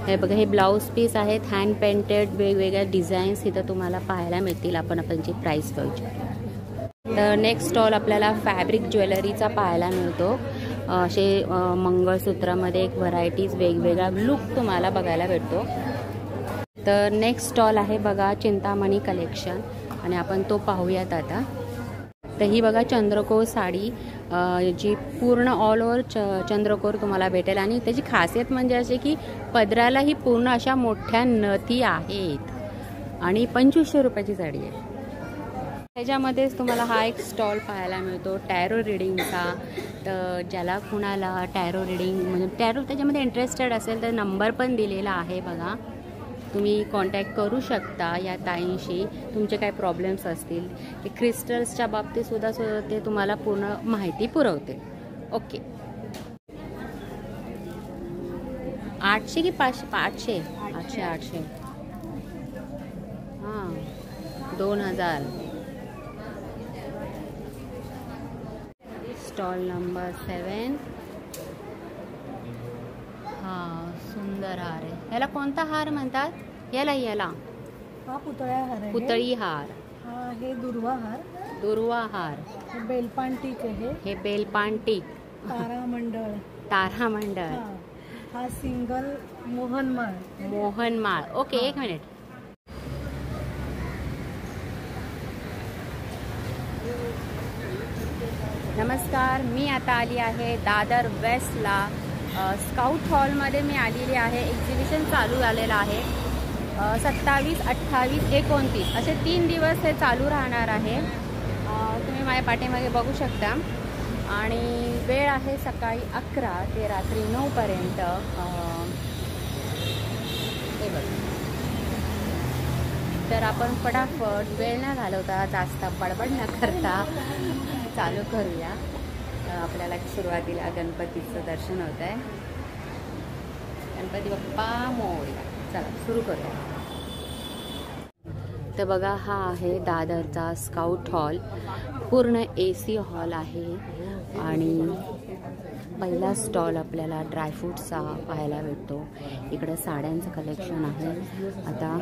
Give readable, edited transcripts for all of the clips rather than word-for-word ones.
हे बघा, हे ब्लाऊज पीस आहेत हँड पेंटेड, वेगवेगळ्या डिझाईन्स इथं तुम्हाला पाहायला मिळतील. आपण त्यांची प्राईस बघू. तर नेक्स्ट स्टॉल आपल्याला फॅब्रिक ज्वेलरीचा पाहायला मिळतो. असे मंगळसूत्रामध्ये एक व्हरायटीज, वेगवेगळा लुक तुम्हाला बघायला भेटतो. तर नेक्स्ट स्टॉल आहे बघा चिंतामणी कलेक्शन, आणि आपण तो पाहूयात आता. तर ही बघा चंद्रकोर साडी, जी पूर्ण ऑल ओव्हर चंद्रकोर तुम्हाला भेटेल. आणि त्याची खासियत म्हणजे अशी की पदराला ही पूर्ण अशा मोठ्या नथी आहेत आणि 2500 रुपयाची साडी आहे. त्याच्यामध्येच तुम्हाला हा एक स्टॉल पाहायला मिळतो टॅरो रिडिंगचा. तर ज्याला कुणाला टॅरो रिडिंग म्हणजे टॅरो त्याच्यामध्ये इंटरेस्टेड असेल तर नंबर पण दिलेला आहे बघा. तुम्ही कॉन्टॅक्ट करू शकता या ताईंशी, तुमचे काय प्रॉब्लेम्स असतील. ते क्रिस्टल्सच्या बाबतीतसुद्धा ते तुम्हाला पूर्ण माहिती पुरवते. ओके. 800 की 500? 800. हां, 2000. Stall number 7. हां, सुंदर हार आहे. याला कोणता हार म्हणतात? याला हा पुतळ्या हार आहे. पुतळी हार. हा हे दुर्वा हार. दुर्वा हार. बेलपान टीक आहे. हे बेलपान टीक. तारामंडळ. हा सिंगल मोहनमाळ. मोहनमाळ. ओके, एक मिनिट. नमस्कार, मी आता आली आहे दादर वेस्टला. स्काउट हॉलमध्ये मी आलेली आहे. एक्झिबिशन चालू झालेलं आहे. 27, 28, 29 असे 3 दिवस हे चालू राहणार आहे. तुम्ही माझ्या पाठीमागे बघू शकता. आणि वेळ आहे सकाळी 11 ते रात्री 9 पर्यंत. हे बघ. तर आपण फटाफट वेळ न घालवता, जास्त बडबड न करता चालू करूया. आपल्याला सुरुवातीला गणपतीचं दर्शन होत आहे. गणपती बाप्पा मोरया. चला सुरू करूया. तर बघा, हा आहे दादरचा स्काउट हॉल. पूर्ण AC हॉल आहे. आणि पहिला स्टॉल आपल्याला ड्रायफ्रूट्सचा पाहायला भेटतो. इकडं साड्यांचं कलेक्शन आहे. आता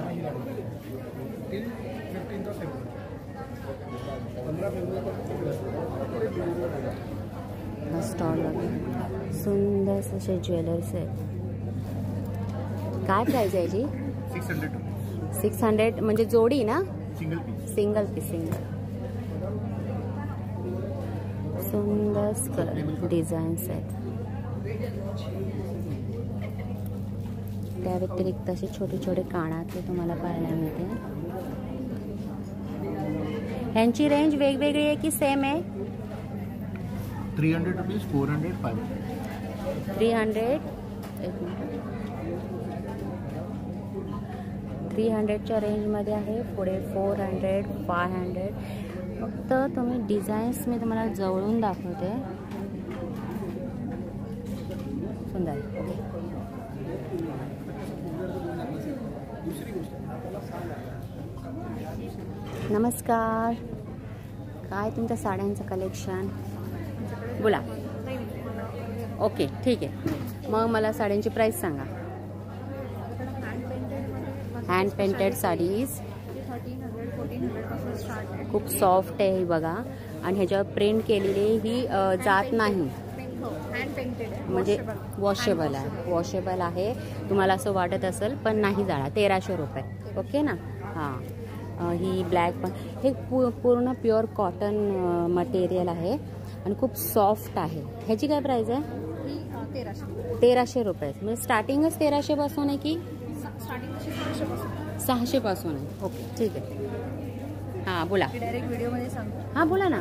हा स्टॉल बघा, सुंदर असे ज्वेलर्स आहेत. काय प्राइस आहे याची? 600 म्हणजे जोडी ना? Single piece. सुंदर डिझाईन्स आहेत. त्या व्यतिरिक्त असे छोटे छोटे कानातले तुम्हाला पाहायला मिळते. ह्यांची रेंज वेगवेगळी आहे की सेम आहे? 300 रुपीज, 400, 500. 300. 300च्या रेंजमध्ये आहे. पुढे 400, 500. फक्त तुम्ही डिझाईन्स मी तुम्हाला जवळून दाखवते. सुंदर. नमस्कार, काय तुमच्या साड्यांचं कलेक्शन? बोला. ओके, ठीक आहे. मग मला साड्यांची प्राइस सांगा. हँड पेंटेड साडीज खूप सॉफ्ट आहे ही बघा. आणि ह्याच्यावर प्रिंट केलेली ही जात नाही, म्हणजे वॉशेबल आहे. तुम्हाला असं वाटत असेल पण नाही जाणार. 1300 रुपये. ओके ना? हां. ही ब्लॅक पण, हे पूर्ण प्युअर कॉटन मटेरियल आहे आणि खूप सॉफ्ट आहे. ह्याची काय प्राइस आहे? 1300 रुपये. म्हणजे स्टार्टिंगच 1300 पासून आहे की 600 पासून आहे? ओके, ठीक आहे. हां, बोला. डायरेक्ट व्हिडिओमध्ये सांगतो. हां, बोला ना.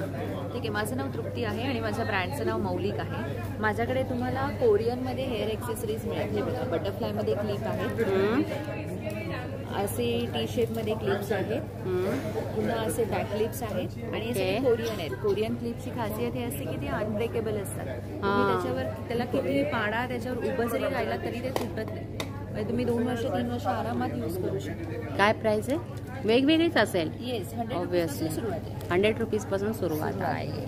ठीक आहे. माझं नाव तृप्ती आहे आणि माझ्या ब्रँडचं नाव मौलिक आहे. माझ्याकडे तुम्हाला कोरियनमध्ये हेअर एक्सेसरीज मिळेल. हे बघा, बटरफ्लायमध्ये क्लिप आहेत, असे टी शेपमध्ये क्लिप्स आहेत, पुन्हा असे बॅक क्लिप्स आहेत आणि असे कोरियन आहेत. कोरियन क्लिप्सची खासियत हे असते की ते अनब्रेकेबल असतात. तुम्ही त्याच्यावर त्याला किती पाडा त्याच्यावर उभं जरी राहिला तरी ते तुटत नाही. म्हणजे तुम्ही 2 वर्ष 3 वर्ष आरामात यूज करू शकता. काय प्राइस आहे? वेगवेगळीच असेल. Yes, 100 obviously. रुपीज सुरुवात आहे. 100 रुपीजपासून सुरुवात आहे.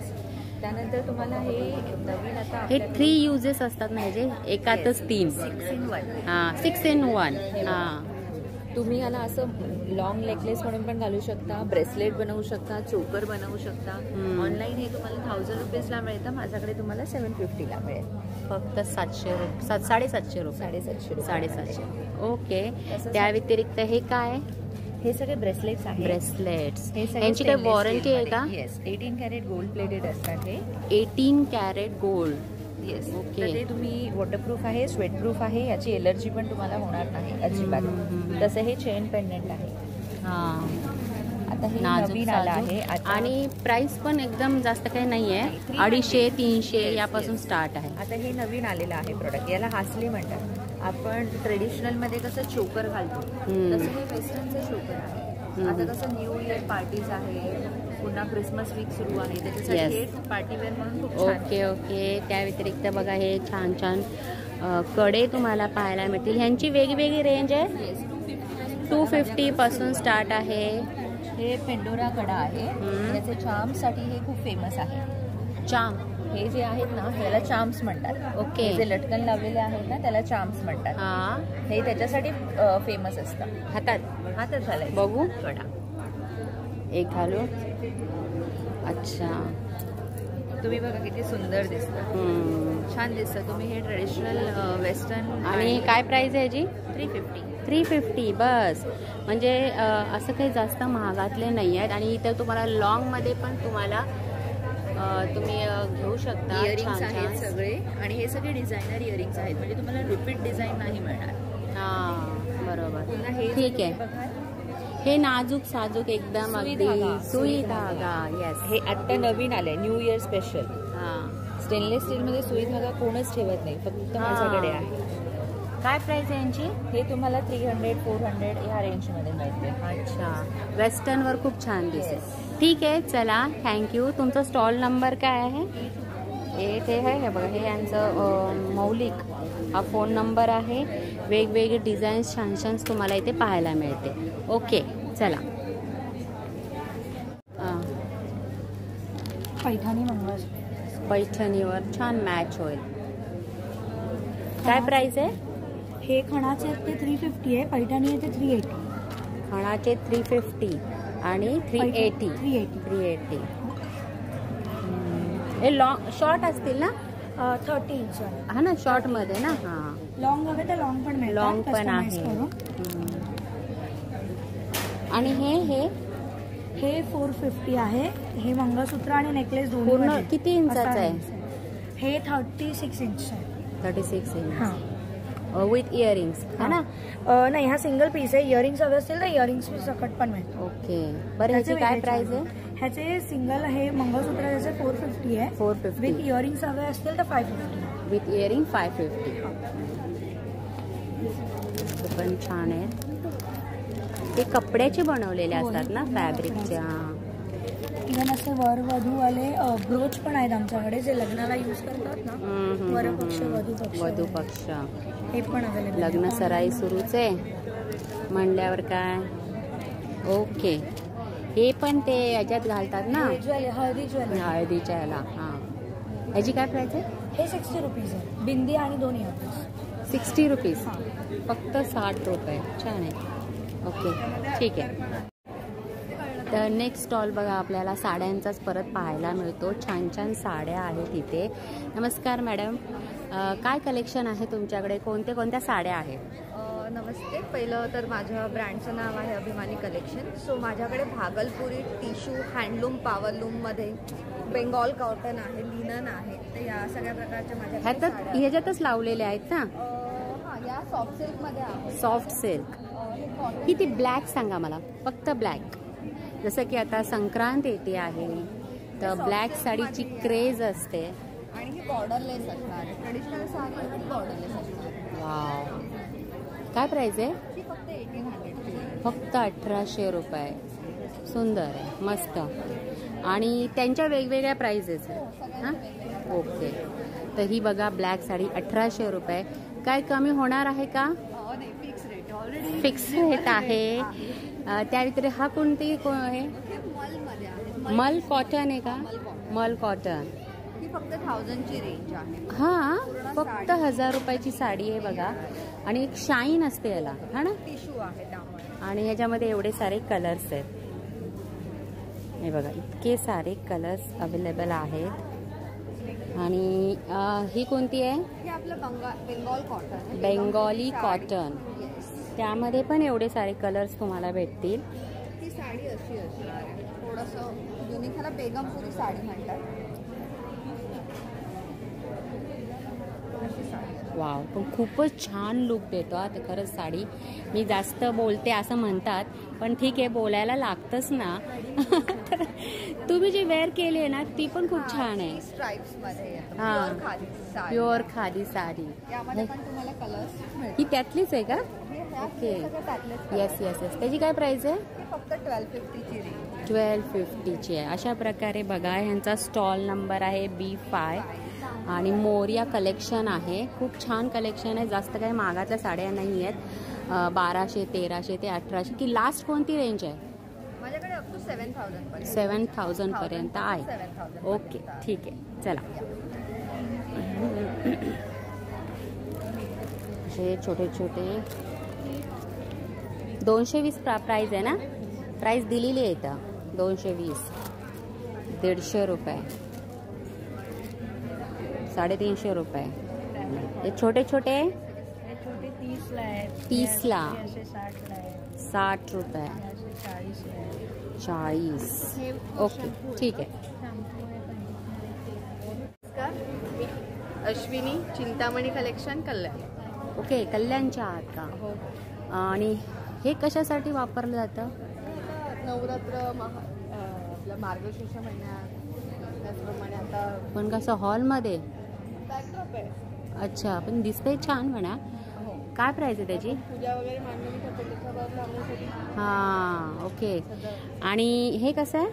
त्यानंतर तुम्हाला हे नवीन आता हे 3 युजेस असतात ना ह्याचे, एकातच 3. 6 in 1. हां 6 in 1. हां तुम्ही याला असं लॉंग नेकलेस म्हणून पण घालू शकता, ब्रेसलेट बनवू शकता, चोकर बनवू शकता. ऑनलाईन हे तुम्हाला 1000 रुपीजला मिळतं, माझ्याकडे तुम्हाला 750ला मिळेल. फक्त 700 रुपये, 750 रुपये, 750. ओके. त्या व्यतिरिक्त हे काय? हे सगळे ब्रेसलेट्स आहेत. ब्रेसलेट्स. हे सगळे यांची काही वॉरंटी आहे का? येस, 18 कॅरेट गोल्ड प्लेटेड असतात हे. 18 कॅरेट गोल्ड. येस. ओके. तर ते तुम्ही वॉटरप्रूफ आहे, स्वेटप्रूफ आहे, याची एलर्जी पण तुम्हाला होणार नाही अजिबात. तसं हे चेन पेंडंट आहे. हां. आता हे नाजूक नवीन आलं साजूक. आहे आणि प्राइस पण एकदम जास्त काही नाही आहे, 250-300 यापासून स्टार्ट आहे. आता हे नवीन आलेलं आहे प्रोडक्ट, याला हासली म्हणतात. आपण ट्रेडिशनल मध्ये कसं चोकर घालतो, तसं हे वेस्टर्नचं चोकर आहे. आता कसं न्यू इयर पार्टीज आहे, पुन्हा क्रिसमस वीक सुरू आहे, त्याच्यासाठी हे पार्टीवेअर म्हणून खूप छान. Okay okay. त्या व्यतिरिक्त बघा हे छान छान कडे तुम्हाला पाहायला मिळतील. ह्यांची वेगवेगळी रेंज आहे. 250 पासून स्टार्ट आहे. हे पेंडोरा कडा आहे, याचे चार्म्ससाठी हे खूप फेमस आहे. चाम हे जे आहेत ना, ह्याला चार्म्स म्हणतात. ओके. हे जे लटकन लावलेले आहेत ना, त्याला चार्म्स म्हणतात. हां. हे त्याच्यासाठी फेमस असतं. हातात घालायचं बघू. कडा एक घालू. अच्छा. तुम्ही बघा किती सुंदर दिसतं, छान दिसतं. तुम्ही हे ट्रेडिशनल वेस्टर्न. आणि काय प्राइस आहे याची? 350. बस. म्हणजे असं काही जास्त महागातले नाही आहेत. आणि इथं तुम्हाला लॉंगमध्ये पण तुम्हाला तुम्ही घेऊ शकता. इयरिंग्स आहेत सगळे, आणि हे सगळे डिझायनर इयरिंग्स आहेत, म्हणजे तुम्हाला रिपीट डिझाईन नाही मिळणार. हां बरोबर. पुन्हा हे ठीक आहे. हे नाजूक साजूक एकदम अगदी सुई धागा. येस. हे आता नवीन आलंय, न्यू इयर स्पेशल. हां. स्टेनलेस स्टीलमध्ये सुई धागा कोणच ठेवत नाही, फक्त माझ्याकडे आहे. काय प्राइस आहे यांची? हे तुम्हाला 300-400 ह्या रेंजमध्ये मिळते. अच्छा. वेस्टर्नवर खूप छान दिसेल. ठीक आहे, चला थँक्यू. तुमचा स्टॉल नंबर काय आहे? ते आहे हे बघा, हे यांचं मौलिक हा फोन नंबर आहे. वेगवेगळे डिझाईन्स छान छान तुम्हाला इथे पाहायला मिळते. ओके चला. पैठणी मंगळसूत्र. पैठणीवर छान मॅच होईल. काय प्राइस आहे? हे खणाचे आहेत ते 350 आहे, पैठणी आहे ते 380. खणाचे 350 आणि 380. हे लॉंग शॉर्ट असतील ना? 30 इंच. हा ना, शॉर्ट मध्ये ना. हां. लॉंग हवे तर लॉंग पण मिळतात. लॉंग पण आहे. आणि हे 450 आहे. हे मंगळसूत्र आणि नेकलेस दोन्ही पूर्ण मध्ये. किती इंचाचं आहे? हे 36 इंच आहे. 36 इंच. हां. विथ इयरिंग्स है ना? नाही, हा सिंगल पीस आहे. इयरिंग्स हवे असतील तर इयरिंग्स सकट पण मिळतात. ओके. बरं, ह्याची काय प्राइस आहे? ह्याचे सिंगल आहे मंगळसूत्र, त्याचे 450 आहे. 450. विथ इयरिंग्स हवे असतील तर 550. With earring 550. पण छान आहे. ते कपड्याचे बनवलेले असतात ना, फॅब्रिकच्या. इव्हन असे वर वधूवाले ब्रोच पण आहेत आमच्याकडे, जे लग्नाला यूज करतात ना. वरपक्ष वधू पक्ष हे पण अवेलेबल. लग्न सराई सुरूच आहे म्हणल्यावर काय. ओके. हे पण ते याच्यात घालतात ना, हळदी ज्वेलरी. हळदीच्या याला. हां. ह्याची काय प्राइस आहे? हे 60 रुपीज आहे. बिंदी आणि दोन इयररिंग्स. 60 रुपीज. फक्त 60 रुपये. छान आहे. ओके ठीक आहे. तर नेक्स्ट स्टॉल बघा, आपल्याला साड्यांचाच परत पाहायला मिळतो. छान छान साड्या आहेत इथे. नमस्कार मॅडम, काय कलेक्शन आहे तुमच्याकडे? कोणत्या साड्या आहेत? नमस्ते. पहिलं तर माझ्या ब्रँडचं नाव आहे अभिमानी कलेक्शन. सो माझ्याकडे भागलपुरी टिश्यू, हँडलूम, पॉवरलूममध्ये बेंगॉल कॉटन आहे, लिनन आहे, तर या सगळ्या प्रकारच्या माझ्याकडे ह्याच्यातच लावलेल्या आहेत ना? हां, या सॉफ्ट सिल्कमध्ये आहे. Soft silk. किती ब्लॅक सांगा मला, फक्त ब्लॅक. जसं की आता संक्रांत येते आहे, तर ब्लॅक साडीची क्रेज असते. आणि ही बॉर्डरलेस असणार, ट्रेडिशनल साडी बॉर्डरलेस असणार. वाव. काय प्राइस आहे? ही फक्त 1800. फक्त 1800 रुपये. सुंदर आहे, मस्त. आणि त्यांच्या वेगवेगळ्या प्राइजेस आहेत. हां ओके. तर ही बघा ब्लॅक साडी 1800 रुपये. काय कमी होणार आहे का? Fix rate already. Fix rate आहे. त्या व्यतिरिक्त हा कोणती आहे? मलमध्ये आहे. मल कॉटन आहे का? मल कॉटन. ही फक्त 1000ची रेंज आहे. हां, फक्त 1000 रुपयाची साडी आहे बघा. आणि एक शाईन असते याला, हा ना. टिश्यू आहे त्यामुळे. आणि ह्याच्यामध्ये एवढे सारे कलर्स आहेत. हे बघा, इतके सारे कलर्स अवेलेबल आहेत. आणि ही कोणती आहे? हे आपलं बेंगॉल कॉटन. बेंगॉली कॉटन. त्यामध्ये पण एवढे सारे कलर्स तुम्हाला भेटतील. ही साडी अशी असणार आहे, थोडंसं युनिक. ह्याला बेगमपुरी साडी म्हणतात. वाव, पण खूपच छान लुक देतो हा ते खरंच साडी. मी जास्त बोलते असं म्हणतात, पण ठीक आहे, बोलायला लागतंच ना. तुम्ही जी वेअर केली आहे ना ती पण खूप छान आहे. स्ट्राइप्स मध्ये. हां, प्युअर खादी साडी. यामध्ये पण तुम्हाला कलर्स मिळतील. ही त्यातलीच आहे का? Okay, yes yes yes. त्याची काय प्राइस आहे? फक्त 1250ची रेंज. 1250ची आहे. अशा प्रकारे बघा, ह्यांचा स्टॉल नंबर आहे B5 आणि मोरिया कलेक्शन आहे. खूप छान कलेक्शन आहे. जास्त काही महागातल्या साड्या नाही आहेत. 1200, 1300 ते 1800 की लास्ट कोणती रेंज आहे? माझ्याकडे अप टू 7000 7000 पर्यंत आहे. ओके, ठीक आहे, चला. हे छोटे छोटे 220 प्राइस आहे ना. प्राइस दिलेली आहे इथं 220. 150 रुपये, 350 रुपये. हे छोटे छोटे 30ला आहे. 30ला. 60 रुपये. 40. ओके, ठीक आहे. अश्विनी चिंतामणी कलेक्शन, कल्याण. ओके, कल्याणच्या आहात का? हो. आणि हे कशासाठी वापरलं जातं? नवरात्र आपल्या मार्गशीर्ष महिन्यात, त्याचप्रमाणे आता पण कसं हॉलमध्ये? बॅकड्रॉप आहे. अच्छा, पण दिसतंय छान म्हणा. काय प्राइस आहे त्याची? पूजा वगैरे मांडणी करतो त्याच्यावर लावण्यासाठी. हां, ओके. आणि हे कसं आहे?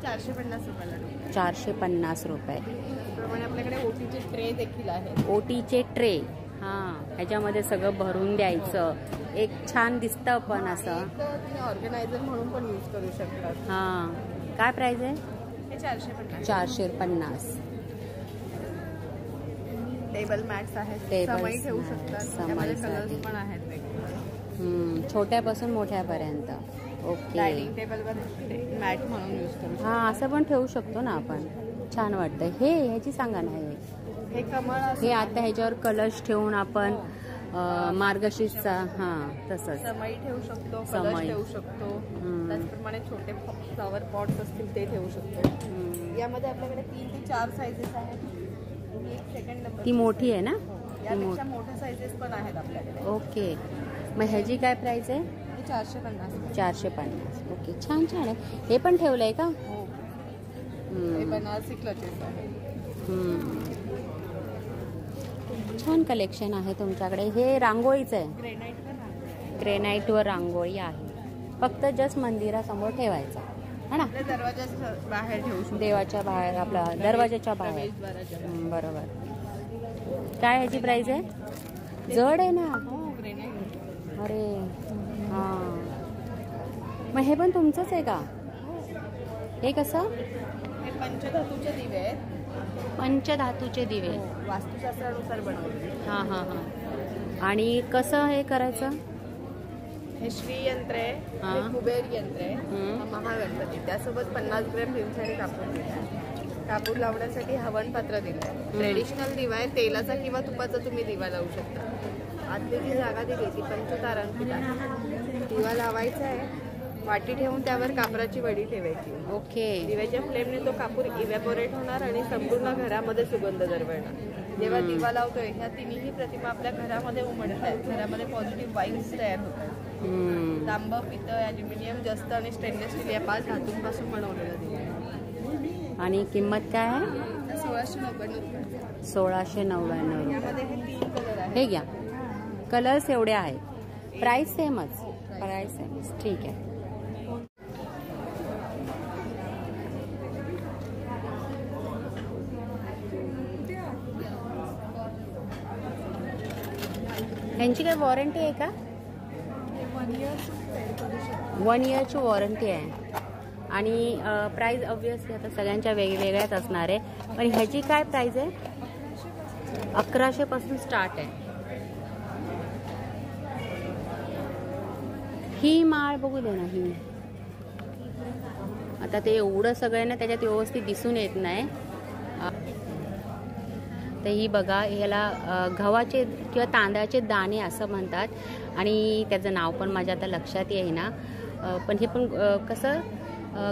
450 रुपयाला. 450 रुपये. त्याचप्रमाणे आपल्याकडे ओटीचे ट्रे देखील आहेत. ओटीचे ट्रे. हां, ह्याच्यामध्ये सगळं भरून द्यायचं. एक छान दिसतं पण असं. तुम्ही ऑर्गनायझर म्हणून पण यूज करू शकतात. हां, काय प्राइस आहे? हे 450. 450. टेबल मॅट्स आहेत. टेबल समई ठेवू शकतात. त्यामध्ये कलर्स पण आहेत वेगवेगळे. छोट्यापासून मोठ्यापर्यंत. ओके. डायनिंग टेबलवर मॅट म्हणून यूज करू शकतो. हां, असं पण ठेवू शकतो ना आपण. छान वाटतं. ह्याची सांगा ना. हे कमळ. हे आता ह्याच्यावर कलश ठेवून आपण मार्गशीर्षचा. हां, तसंच समई ठेवू शकतो, कलश ठेवू शकतो. त्याचप्रमाणे छोटे फ्लॉवर पॉट्स असतील ते ठेवू शकतो. यामध्ये आपल्याकडे 3 ते 4 साइजेस आहेत. सेकंड नंबर ती मोठी आहे ना? यापेक्षा मोठ्या साइजेस पण आहेत आपल्याकडे. ओके, मग ह्याची काय प्राइस आहे? 450. 450. ओके, छान छान आहे. हे पण ठेवलंय का? हो. हे बनारसी क्लचेस आहे. छान कलेक्शन आहे तुमच्याकडे. हे रांगोळीचं आहे. ग्रेनाइटवर रांगोळी आहे. फक्त जस्ट मंदिरासमोर ठेवायचा है ना. दरवाजा बाहेर ठेवू शकतो. देवाच्या बाहेर, आपला दरवाजाच्या बाहेर. बरोबर. काय ह्याची प्राइस आहे? जड आहे ना. अरे हां, मग हे पण तुमचंच आहे का? हे कसं? हे पंचधातूचे दिवे आहेत. पंचधातूचे दिवे. वास्तुशास्त्रानुसार बनवले. हां हां हां. आणि कसं हे करायचं? हे श्री यंत्र आहे. हे कुबेर यंत्र आहे. महागणपती. त्यासोबत 50 ग्रॅम भीमसेनी कापूर दिला. कापूर लावण्यासाठी हवन पात्र दिलंय. ट्रेडिशनल दिवा आहे. तेलाचा किंवा तुपाचा तुम्ही दिवा लावू शकता. आतली जी जागा दिली ती पंचतारांकित आहे. दिवा लावायचा आहे. वाटी ठेवून त्यावर कापराची वडी ठेवायची. ओके. दिव्याच्या फ्लेमने तो कापूर इव्हॅपोरेट होणार आणि संपूर्ण घरामध्ये सुगंध दरवळणार. जेव्हा दिवा लावतोय ह्या तिन्ही प्रतिमा आपल्या घरामध्ये उमटत आहेत. घरामध्ये पॉझिटिव्ह वाईब्स तयार होतात. तांब, पितळ, ॲल्युमिनियम, जस्त आणि स्टेनलेस स्टील या 5 धातूंपासून बनवलेलं दिवा. आणि किंमत काय आहे? 1699 रुपये. 1699. यामध्ये हे 3 कलर आहेत. हे घ्या. कलर्स एवढे आहेत. प्राइस सेमच. प्राइस सेमच. ठीक आहे. ह्यांची काय वॉरंटी आहे का? 1 इयरची वॉरंटी आहे. आणि प्राइस ऑब्विसली आता सगळ्यांच्या वेगवेगळ्याच असणार आहे. आणि ह्याची काय प्राइस आहे? 1100 पासून स्टार्ट आहे. ही माळ बघू दे ना. ही आता ते एवढं सगळं ना त्याच्यात व्यवस्थित दिसून येत नाही. तर ही बघा, ह्याला गव्हाचे किंवा तांदळाचे दाणे असं म्हणतात आणि त्याचं नाव पण माझ्या आता लक्षात येईना. पण हे पण कसं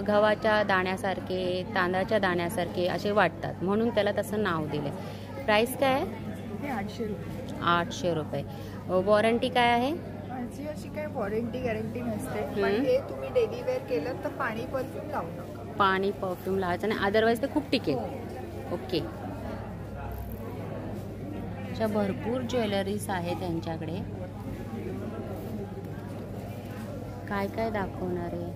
गव्हाच्या दाण्यासारखे, तांदळाच्या दाण्यासारखे असे वाटतात, म्हणून त्याला तसं नाव दिलं. प्राईस काय आहे? 800 रुपये. 800 रुपये. वॉरंटी काय आहे? माझी अशी काय वॉरंटी गॅरंटी नसते, पण हे तुम्ही डेली वेअर केलं तर पाणी परफ्यूम लावू नका. पाणी परफ्यूम लावायचं नाही, अदरवाईज ते खूप टिकेल. ओके. अशा भरपूर ज्वेलरीज आहेत त्यांच्याकडे. काय काय दाखवणार आहे?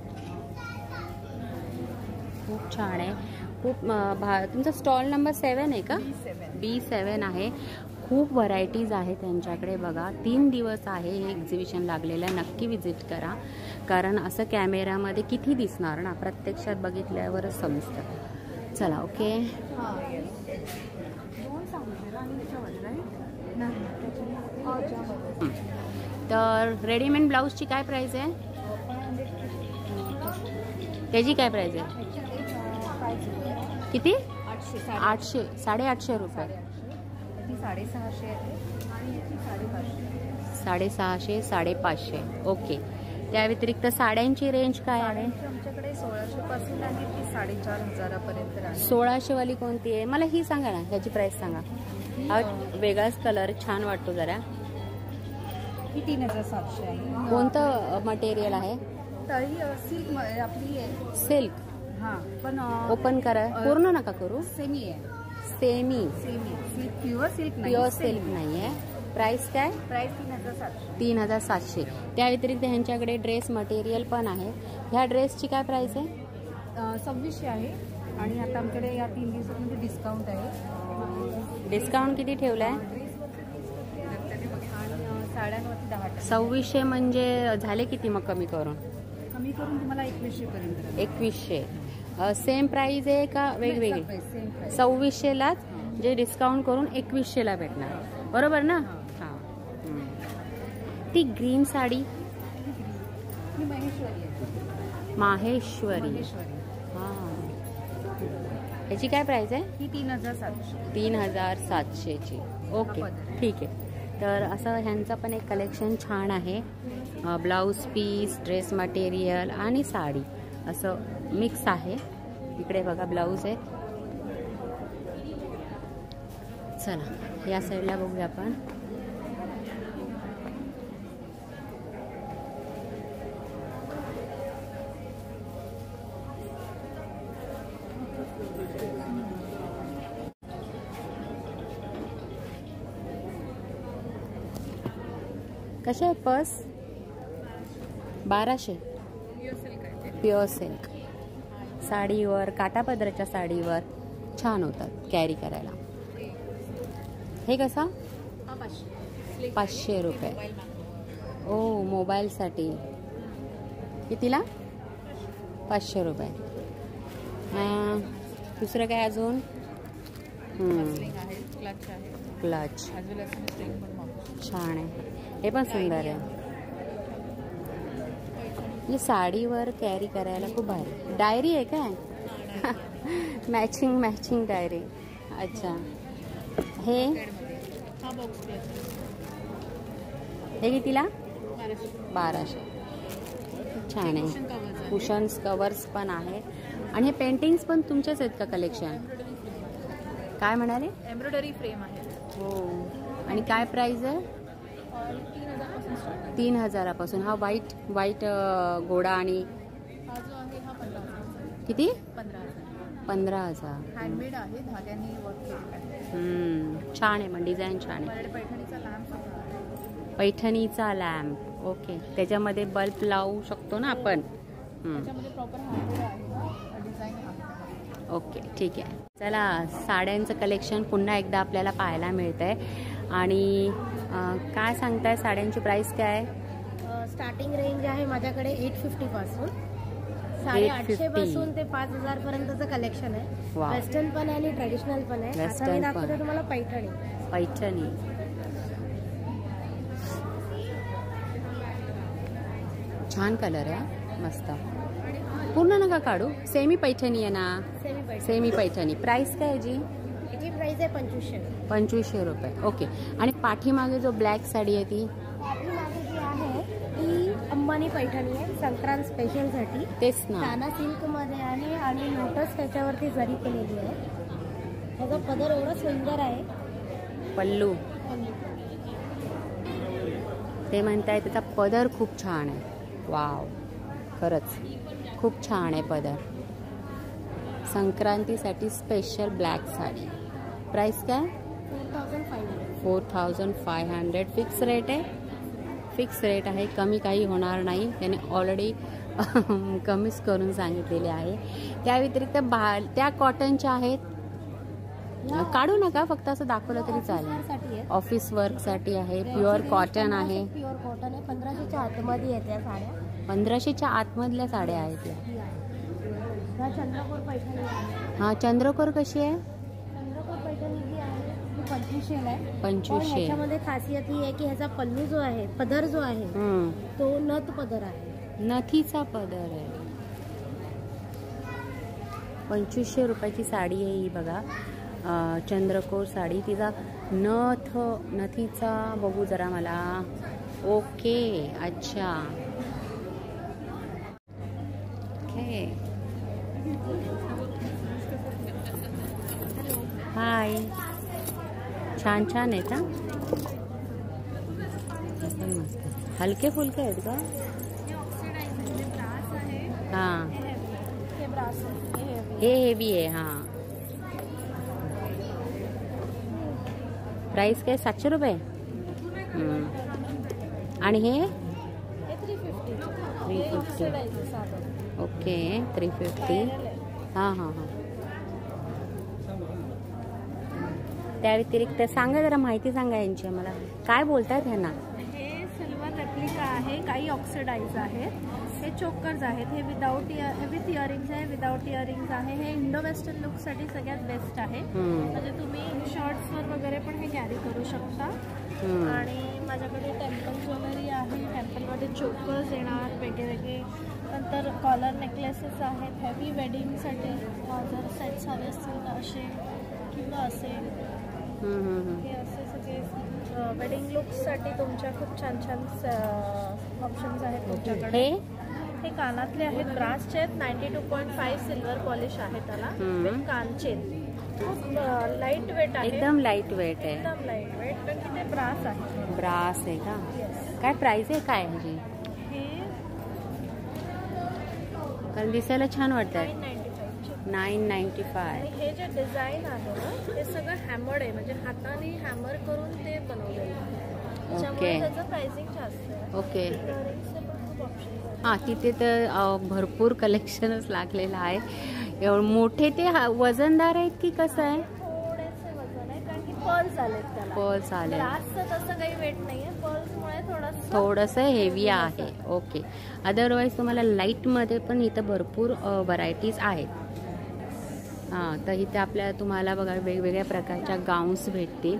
खूप छान आहे. खूप तुमचा स्टॉल नंबर 7 आहे का? B7 आहे. खूप व्हरायटीज आहे त्यांच्याकडे. बघा, 3 दिवस आहे हे एक्झिबिशन लागलेलं आहे. नक्की विजिट करा, कारण असं कॅमेऱ्यामध्ये किती दिसणार ना, प्रत्यक्षात बघितल्यावरच समजतं. चला, ओके. तर रेडीमेड ब्लाऊजची काय प्राइस आहे? त्याची काय प्राइस आहे? किती? 800. 850 रुपये. 650, 550. ओके. त्या व्यतिरिक्त साड्यांची रेंज काय आहे? आमच्याकडे 1600 पासून आहे ती 4500 पर्यंत आहे. 1600 वाली कोणती आहे? मला ही सांगा ना, ह्याची प्राइस सांगा. हा वेगळाच कलर छान वाटतो जरा. ही 3700 आहे. कोणतं मटेरियल आहे? तरी सिल्क आपली आहे. सिल्क. हां, पण ओपन करा, पूर्ण नका करू. सेमी आहे. सेमी सिल्क, प्युअर सिल्क नाही. प्युअर सिल्क नाही आहे. प्राइस काय? प्राइस 3700. 3700. त्या व्यतिरिक्त ह्यांच्याकडे ड्रेस मटेरियल पण आहे. ह्या ड्रेसची काय प्राइस आहे? 2600 आहे. आणि आता आमच्याकडे या 3 दिवसांमध्ये डिस्काउंट आहे. डिस्काउंट किती ठेवला आहे? आणि साड्यांवरती 10%. 2600 म्हणजे झाले किती मग कमी करून? कमी करून तुम्हाला 2100 पर्यंत. 2100. सेम प्राइस आहे का वेगवेगळी? 2600लाच जे डिस्काउंट करून 2100ला भेटणार, बरोबर ना? हां. ती ग्रीन साडी माहेश्वरी. हां, याची काय प्राइस आहे? ही 3700. 3700ची. ओके, ठीक आहे. तर असं ह्यांचं पण एक कलेक्शन छान आहे. ब्लाऊज पीस, ड्रेस मटेरियल आणि साडी असं मिक्स आहे. इकडे बघा ब्लाऊज आहे. चला या साईडला बघूया आपण. कशा आहे पर्स? 1200. Pure silk. साडीवर, काटापदराच्या साडीवर छान होतात कॅरी करायला. हे कसा? 500 रुपये. ओ, मोबाईलसाठी कितीला? 500 रुपये. दुसरं काय अजून? क्लच छान आहे. हे पण सुंदर आहे. ही साडीवर कॅरी करायला खूप भारी. डायरी आहे काय? Matching diary. अच्छा. हे कितीला? 1200. छान आहे. कुशन्स, कवर्स पण आहेत. आणि हे पेंटिंग्स पण तुमचेच आहेत का कलेक्शन? काय म्हणाले? एम्ब्रॉयडरी फ्रेम आहे. हो. आणि काय प्राइस आहे? 3000 पासून. हा व्हाईट गोडा. आणि किती? 15,000. हँडमेड आहे, धाग्याने वर्क केलेलं आहे. छान आहे. पण डिझाईन छान आहे. पैठणीचा लॅम्प. पैठणीचा लॅम्प. ओके. त्याच्यामध्ये बल्ब लावू शकतो ना आपण? त्याच्यामध्ये प्रॉपर हँडमेड आहे, डिझाईन आहे. ओके, ठीक आहे. चला, साड्यांचं कलेक्शन पुन्हा एकदा आपल्याला पाहायला मिळतंय. आणि काय सांगताय, साड्यांची प्राइस काय? स्टार्टिंग रेंज आहे माझ्याकडे 850 पासून. 850 पासून ते 5000 पर्यंतचं कलेक्शन आहे. वा. वेस्टर्न पण आहे आणि ट्रेडिशनल पण आहे. आता वेस्टर्न मी पण. दाखवते तुम्हाला पैठणी. पैठणी छान कलर आहे, मस्त. पूर्ण नका काढू. सेमी पैठणी आहे ना. सेमी पैठणी. प्राइस काय आहे जी? याची प्राइस आहे 2500. 2500 रुपये. ओके. आणि पाठीमागे जो ब्लॅक साडी आहे ती पाठीमागे जी आहे ती अंबानी पैठणी आहे, संक्रांत स्पेशल साठी. तेच ना. काना सिल्क मध्ये आहे आणि लोटस त्याच्यावरती जरी केलेली आहे. त्याचा पदर एवढा सुंदर आहे. पल्लू ते म्हणताय त्याचा पदर खूप छान आहे. वाव, खरंच खूप छान आहे पदर. संक्रांतीसाठी स्पेशल ब्लॅक साडी. प्राइस काय? 4500. फिक्स रेट आहे. फिक्स रेट आहे, कमी काही होणार नाही. त्याने ऑलरेडी कमीच करून सांगितलेले आहे. त्या व्यतिरिक्त त्या कॉटनच्या आहेत. काढू नका, फक्त असं दाखवलं तरी चालेल. ऑफिस वर्क साठी आहे. प्युअर कॉटन आहे. प्युअर कॉटन आहे. 1500च्या आतमध्ये येत्या साड्या. 1500च्या आतमधल्या साड्या आहेत या. चंद्रकोर पैठणी आहे. हा, चंद्रकोर कशी आहे? चंद्रकोर पैठणी जी आहे ती 2500 आहे. 2500. ह्याच्यामध्ये खासियत ही आहे की ह्याचा पल्लू जो आहे, पदर जो आहे तो नथ पदर आहे. नथीचा पदर आहे. 2500 रुपयाची साडी आहे ही बघा. चंद्रकोर साडी. तिचा नथीचा बघू जरा मला. ओके, अच्छा. ओके. हाय, छान छान आहे का? मस्त. हलके फुलके आहेत का? हां, हे हेवी आहे. हां. प्राइस काय? 700 रुपये. आणि हे 350. ओके, 350. हां हां हां. त्या व्यतिरिक्त सांगा जरा, माहिती सांगा यांची मला. काय बोलतात ह्यांना? हे सिल्वर रेप्लिका आहे. काही ऑक्सिडाइज आहेत. हे चोकर्स आहेत. हे विथ इयरिंग्स आहे, विदाउट इयरिंग्स आहे. हे इंडो वेस्टर्न लुकसाठी सगळ्यात बेस्ट आहे. म्हणजे तुम्ही शॉर्ट्सवर वगैरे पण हे कॅरी करू शकता. आणि माझ्याकडे टेम्पल ज्वेलरी आहे. टेम्पलमध्ये चोकर्स येणार वेगळे. नंतर कॉलर नेकलेसेस आहेत. हेवी वेडिंगसाठी जर सेट्स हवे असतील तर असे किंवा असे. हे असे सगळे वेडिंग लुक्ससाठी तुमच्या खूप छान छान ऑप्शन्स आहेत तुमच्याकडे. हे कानातले आहेत, ब्रासचे आहेत. 92.5 सिल्वर पॉलिश आहे त्याला. कानचे खूप लाईट वेट आहे. एकदम लाईट वेट आहे. एकदम लाईट वेट. पण तिथे ब्रास आहे. ब्रास आहे का? काय प्राइस आहे काय ह्याची? हे कारण दिसायला छान वाटतंय. 995. आणि हे जे डिझाईन आहे ना ते सगळं हॅमर्ड आहे. म्हणजे हाताने हॅमर करून ते बनवलेलं आहे. त्यामुळे त्याचं प्राइसिंग जास्त आहे. ओके. खूप ऑप्शन. हां, तिथे तर भरपूर कलेक्शनच लागलेलं आहे. एवढं मोठे ते वजनदार आहेत की कसं आहे? थोडेसे वजन आहे कारण की पर्ल्स आलेत त्याला. पर्ल्स आले. ग्लासचं तसं काही वेट नाहीये. पर्ल्समुळे थोडंसं हेवी आहे. ओके. अदरवाईज तुम्हाला लाईटमध्ये पण इथं भरपूर व्हरायटीज आहेत. हां, तर इथे तुम्हाला बघा वेगवेगळ्या प्रकारच्या गाऊन्स भेटतील.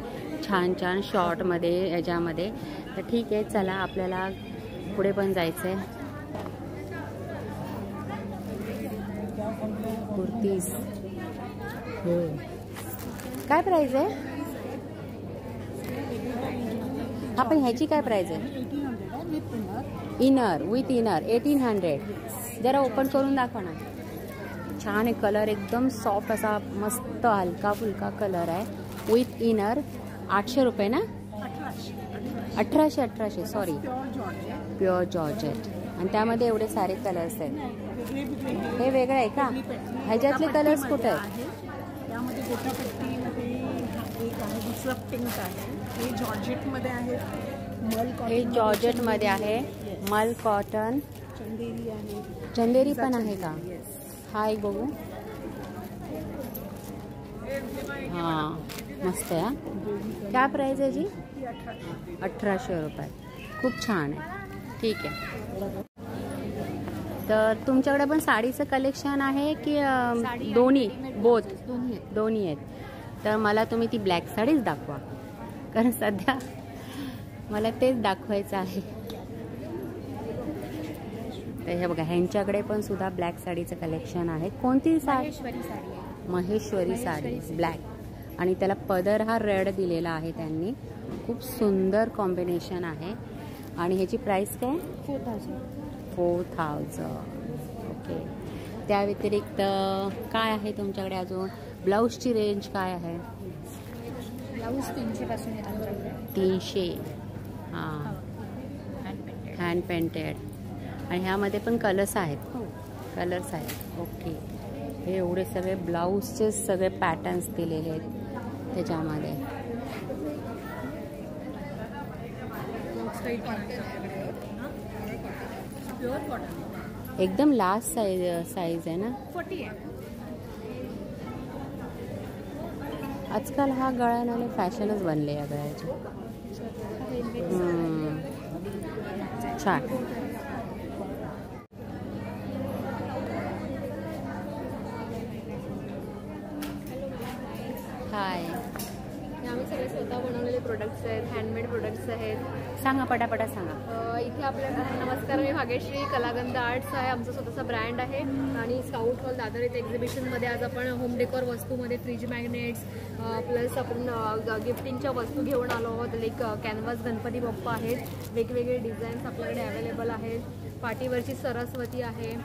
छान छान शॉर्टमध्ये याच्यामध्ये. तर ठीक आहे, चला आपल्याला पुढे पण जायचं आहे. कुर्तीज काय प्राइस आहे? आपण ह्याची काय प्राइस आहे? Inner with inner 1800. जरा ओपन करून दाखवा ना. छान आहे कलर. एकदम सॉफ्ट असा मस्त हलका फुलका कलर आहे. विथ इनर 800 रुपये ना? 1800 सॉरी. Pure georgette. आणि त्यामध्ये एवढे सारे कलर्स आहेत. हे वेगळं आहे का? ह्याच्यातले कलर्स कुठे आहेत? यामध्ये गोटापट्टीमध्ये एक आहे, दुसरा पिंक आहे. हे जॉर्जेटमध्ये आहे. हे जॉर्जेटमध्ये आहे. मल कॉटन. चंदेरी आहे. चंदेरी पण आहे का? हा एक बघू. हां, मस्त आहे. काय प्राइस आहे जी? 1800 रुपये. खूप छान आहे. ठीक आहे. तर तुमच्याकडे पण साडीचं कलेक्शन आहे की दोन्ही बोथ दोन्ही आहेत? तर मला तुम्ही ती ब्लॅक साडीच दाखवा, कारण सध्या मला तेच दाखवायचं आहे. तर हे बघा, ह्यांच्याकडे पण सुद्धा ब्लॅक साडीचं कलेक्शन आहे. कोणती साडी? महेश्वरी साडी ब्लॅक, आणि त्याला पदर हा रेड दिलेला आहे त्यांनी. खूप सुंदर कॉम्बिनेशन आहे. आणि ह्याची प्राइस काय? 4000. ओके. त्या व्यतिरिक्त काय आहे तुमच्याकडे अजून? ब्लाऊजची रेंज काय आहे? ब्लाऊज 300 पासून येतात. 300. हां, हँड पेंटेड. आणि ह्यामध्ये पण कलर्स आहेत? कलर्स आहेत. ओके. हे एवढे सगळे ब्लाऊजचे सगळे पॅटर्न्स दिलेले आहेत त्याच्यामध्ये. एकदम लास्ट साईज आहे ना? 40 आहे. आजकाल हा गळ्याने फॅशनच बनले या गळ्याची. छान. हाय. आम्ही सगळे स्वतः बनवलेले प्रोडक्ट्स आहेत, हँडमेड प्रोडक्ट्स आहेत. सांगा, पटापटा सांगा. इथे आपल्याकडे नमस्कार, मी भाग्यश्री. कलागंध आर्ट्स आहे आमचा स्वतःचा ब्रँड आहे. आणि स्काउट हॉल दादर येथे एक्झिबिशनमध्ये आज आपण होम डेकोर वस्तूमध्ये फ्रीज मॅग्नेट्स प्लस आपण गिफ्टिंगच्या वस्तू घेऊन आलो आहोत. लाईक कॅनव्हास गणपती बाप्पा आहेत, वेगवेगळे डिझाईन्स आपल्याकडे अवेलेबल आहेत. पाठीवरची सरस्वती आहे.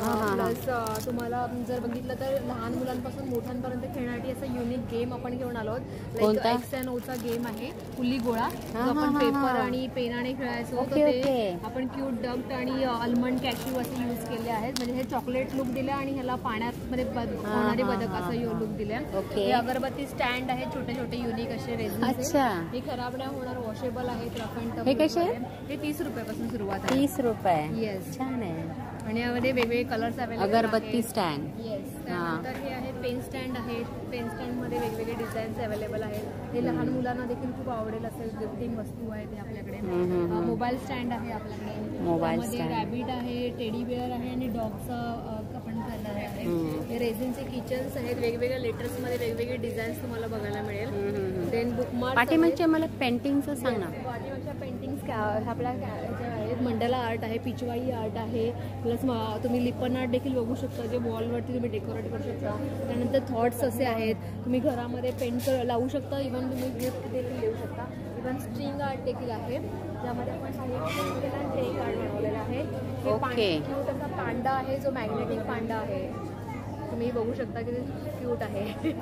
प्लस तुम्हाला जर बघितलं तर लहान मुलांपासून मोठ्यांपर्यंत खेळण्यासाठी असं युनिक गेम आपण घेऊन आलो आहोत. Like x and Ocha game आहे, पुली गोळा, जो आपण पेपर आणि पेनाने खेळायचो. ते आपण क्यूट डक्ट आणि आल्मंड कॅश्यू असे यूज केले आहेत. म्हणजे हे चॉकलेट लुक दिले आणि ह्याला पाण्यामध्ये होणारे बदक असं लुक दिले. हे अगरबत्ती स्टँड आहे, छोटे छोटे युनिक असे रेझिनचे. हे खराब नाही होणार, वॉशेबल आहेत, रफ अँड टफ. हे कसे? हे 30 रुपयापासून सुरुवात आहे. 30 रुपये. येस, छान आहे. आणि यामध्ये वेगवेगळे कलर्स अवेलेबल. अगरबत्ती स्टँड. येस. त्यानंतर हे आहेत पेन स्टँड आहेत. पेन स्टँडमध्ये वेगवेगळे डिझाईन्स अवेलेबल आहेत. हे लहान मुलांना देखील खूप आवडेल असेल गिफ्टिंग वस्तू आहेत आपल्याकडे. मोबाईल स्टँड आहे आपल्याकडे. Mobile stand. रॅबिट आहे, टेडी बिअर आहे आणि डॉगचं आपण कलर आहे. हे रेझिनचे किचन्स आहेत. वेगवेगळ्या लेटर्समध्ये वेगवेगळे डिझाईन्स तुम्हाला बघायला मिळेल. Then bookmark. पाठीमागच्या मला पेंटिंगचं सांग ना. पाठीमागच्या पेंटिंग्स आपल्या आहेत. मंडला आर्ट आहे, पिचवाई आर्ट आहे. प्लस तुम्ही लिपन आर्ट देखील बघू शकता, जे वॉलवरती तुम्ही डेकोरेट करू शकता. त्यानंतर थॉट्स असे आहेत, तुम्ही घरामध्ये पेंट लावू शकता. इव्हन तुम्ही गिफ्ट देखील देऊ शकता. इव्हन स्ट्रिंग आर्ट देखील आहे, ज्यामध्ये आपण ट्रेक आर्ट बनवलेला आहे. क्यूट असा पांडा आहे, जो मॅग्नेटिक पांडा आहे. तुम्ही बघू शकता की क्यूट आहे.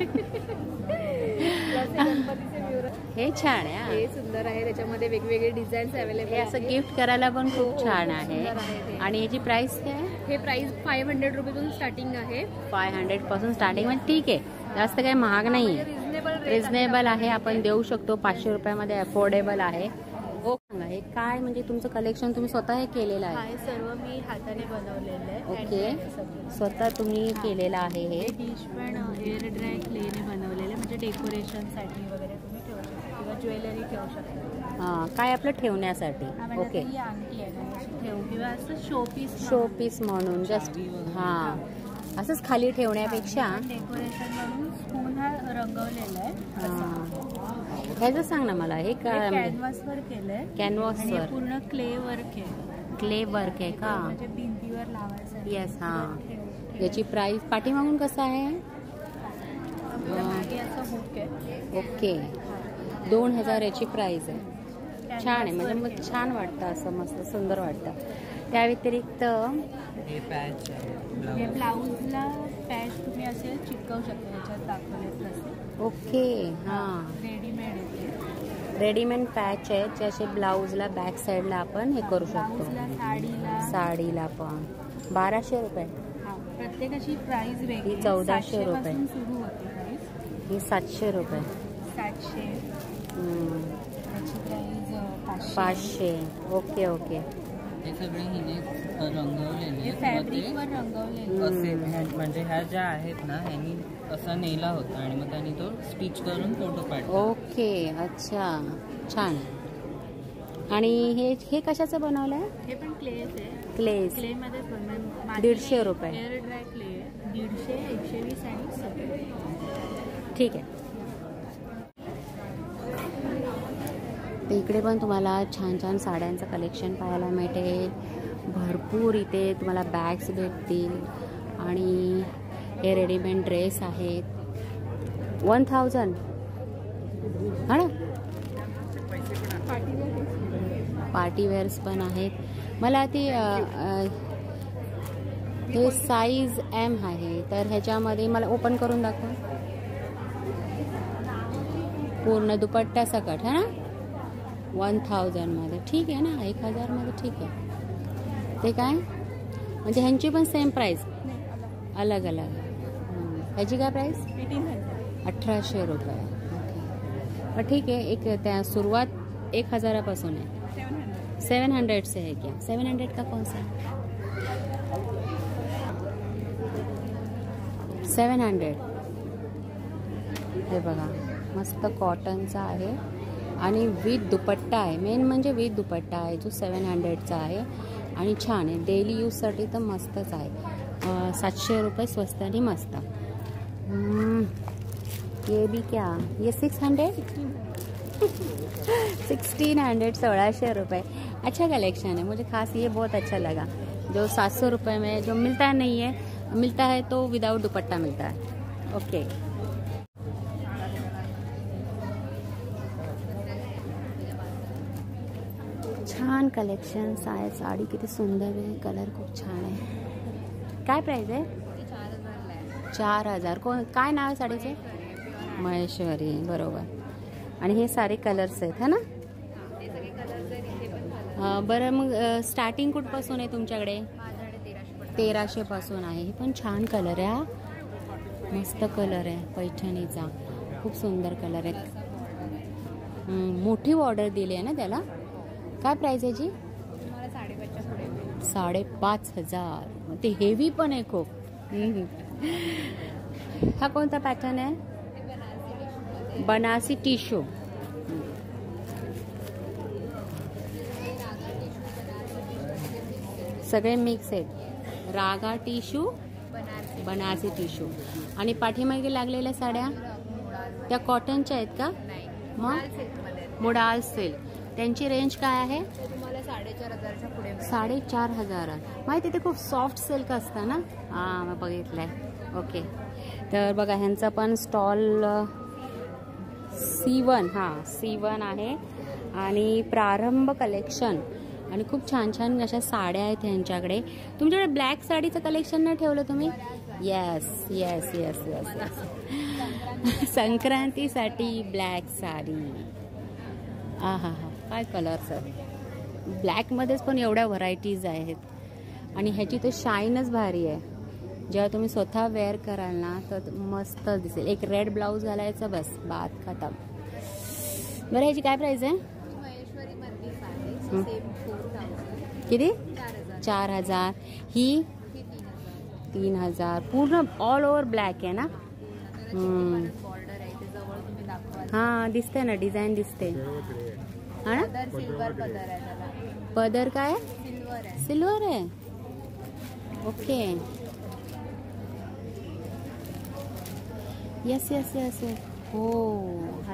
प्लस गणपतीचे म्युरल. हे छान आहे. हे सुंदर आहे. त्याच्यामध्ये वेगवेगळे डिझाईन्स अवेलेबल आहे. असं गिफ्ट करायला पण खूप छान आहे. आणि याची प्राइस काय? हे प्राइस 500 रुपयापासून स्टार्टिंग आहे. 500 पासून स्टार्टिंग. म्हणजे ठीक आहे, जास्त काही महाग नाही, रिझनेबल आहे. आपण देऊ शकतो. 500 रुपयामध्ये अफोर्डेबल आहे. सांगा, हे काय म्हणजे तुमचं कलेक्शन तुम्ही स्वतः हे केलेलं आहे? सर्व मी हाताने बनवलेलं आहे. ओके, स्वतः तुम्ही केलेलं आहे. हे डिश पण एअर ड्राय क्लेने बनवलेले, म्हणजे डेकोरेशनसाठी वगैरे तुम्ही ठेवू शकता किंवा ज्वेलरी ठेवू शकता. हां, काय आपलं ठेवण्यासाठी. ओके, ही अंगठी आहे ठेवू किंवा असं शोपीस म्हणून जस्ट. हां, असंच खाली ठेवण्यापेक्षा डेकोरेशन म्हणून स्पून हा रंगवलेला आहे. ह्याचं सांग ना मला. हे काय? कॅनव्हासवर केलंय. कॅनव्हासवर पूर्ण क्ले वर्क आहे. क्ले वर्क आहे का? म्हणजे भिंतीवर लावायचं. येस. हां, याची प्राइस पाठीमागून कसं आहे? असं हुक आहे. ओके, 2000 याची प्राइस आहे. छान आहे, म्हणजे मग छान वाटतं, असं मस्त सुंदर वाटतं. त्या व्यतिरिक्त हे पॅच आहे. हे ब्लाऊजला पॅच तुम्ही असे चिटकवू शकता, याच्यात दाखवले तसे. ओके. हां, रेडीमेड आहे. रेडीमेड पॅच आहे, जे असे ब्लाऊजला बॅक साईडला आपण हे करू शकतो. साडीला पण 1200 रुपये. प्रत्येकाची प्राइस वेगळी. 1400 रुपये सुरू होते प्राइस. ही 700 रुपये. 700. त्याची प्राइस 500. Okay okay. हे सगळे हिने रंगवलेले फॅब्रिकवर रंगवलेले असे, म्हणजे ह्या ज्या आहेत ना, ह्यांनी असा नेला होता आणि मग त्यांनी तो स्टिच करून फोटो काढला. ओके, अच्छा, छान. आणि हे कशाचं बनवलं आहे? हे पण क्लेच आहे. क्ले मध्येच बनवलं. 150 रुपये. एअर ड्राय क्ले आहे. 150, 120 आणि 70. ठीक आहे. तर इकडे पण तुम्हाला छान छान साड्यांचं कलेक्शन पाहायला मिळते. भरपूर इथे तुम्हाला बॅग्स भेटतील आणि हे रेडीमेड ड्रेस आहेत. 1000 हा ना. पार्टीवेअर्स पण आहेत. मला ती हे साईज M आहे, तर ह्याच्यामध्ये मला ओपन करून दाखवा. पूर्ण दुपट्टा सकट है ना. 1000 मध्ये ठीक आहे ना. 1000 मध्ये ठीक आहे. ते काय म्हणजे ह्यांची पण सेम प्राइस? अलग अलग. ह्याची काय प्राइस? 1800 रुपये. पण ठीक आहे. एक त्या सुरुवात 1000पासून आहे. 700 से है क्या? 700 का कौन सा? 700. हे बघा मस्त कॉटनचा आहे आणि विथ दुपट्टा आहे. मेन म्हणजे विथ दुपट्टा आहे जो 700चा आहे आणि छान आहे. डेली यूजसाठी तर मस्तच आहे. 700 रुपये स्वस्त आणि मस्त. ये भी क्या? ये 600 1600 1600 रुपये. अच्छा कलेक्शन है. मुझे खास ये बहुत अच्छा लगा जो 700 रुपये में जो मिलता नहीं है. मिलता है तो विदाउट दुपट्टा मिलता है. ओके. छान कलेक्शन्स आहे. साडी किती सुंदर आहे. कलर खूप छान आहे. काय प्राइस आहे? 4000. कोण काय नाव आहे साडीचे? महेश्वरी. बरोबर. आणि हे सारे कलर्स आहेत है ना. बरं मग स्टार्टिंग कुठपासून आहे तुमच्याकडे? 1300 पासून आहे. हे पण छान कलर आहे. मस्त कलर आहे पैठणीचा. खूप सुंदर कलर आहे. मोठी ऑर्डर दिली आहे ना त्याला. काय प्राइस आहे जी? 5500. ते हेवी पण आहे खूप. हा कोणता पॅटर्न आहे? बनारसी टिश्यू. सगळे मिक्स आहेत. रागा टिश्यू, बनारसी टिश्यू. आणि पाठीमागे लागलेल्या साड्या त्या कॉटनच्या आहेत का? मग मुडाल सिल्क. त्यांची रेंज काय आहे? 4500च्या पुढे. 4500. माहिती ते खूप सॉफ्ट सिल्क असतं ना. हां मी बघितलंय. ओके. तर बघा ह्यांचा पण स्टॉल C1. हां C1 आहे आणि प्रारंभ कलेक्शन. आणि खूप छान छान अशा साड्या आहेत ह्यांच्याकडे. तुमच्याकडे ब्लॅक साडीचं कलेक्शन नाही ठेवलं तुम्ही? Yes yes yes yes yes. संक्रांतीसाठी ब्लॅक साडी. हा हा हा. काय कलर्स आहेत. ब्लॅकमध्येच पण एवढ्या व्हरायटीज आहेत. आणि ह्याची तर शाईनच भारी आहे. जेव्हा तुम्ही स्वतः वेअर कराल ना तर मस्त दिसेल. एक रेड ब्लाऊज घालायचं बस बात खतम. बरं ह्याची काय प्राइस आहे? किती? 4000. ही 3000. पूर्ण ऑल ओव्हर ब्लॅक आहे ना. हां दिसते ना. डिझाईन दिसते हा ना. पदर काय? सिल्वर आहे. ओके. Yes yes yes. हो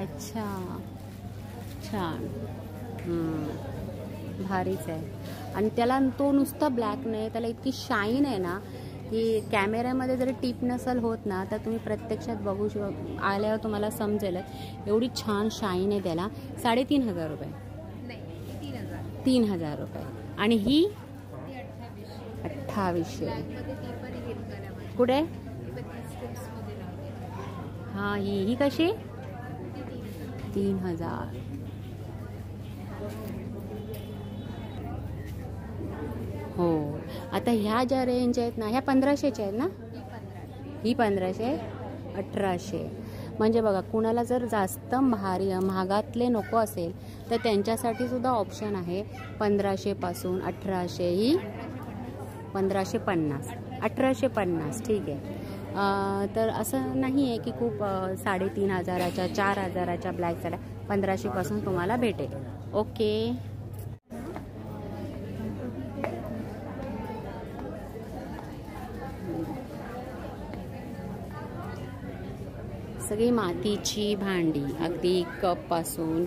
अच्छा छान. भारीच आहे. आणि त्याला तो नुसता ब्लॅक नाही, त्याला इतकी शाईन आहे ना की कॅमेऱ्यामध्ये जरी टीप नसल होत ना तर तुम्ही प्रत्यक्षात बघू आल्यावर तुम्हाला समजेल. एवढी छान शाईन आहे त्याला. 3500 रुपये. 3000 रुपये. आणि ही 2800. कुठे? हां ही कशी? 3000. हो. आता ह्या ज्या रेंज आहेत ना ह्या 1500च्या आहेत ना. ही 1500, 1800. म्हणजे बघा कुणाला जर जास्त महागातले नको असेल तर त्यांच्यासाठी सुद्धा ऑप्शन आहे. 1500 पासून 1800. ही 1550, 1850. ठीक आहे. तर असं नाही आहे की खूप 3500च्या 4000च्या ब्लॅक साड्या 1500 पासून तुम्हाला भेटेल. ओके. सगळी मातीची भांडी, अगदी कपपासून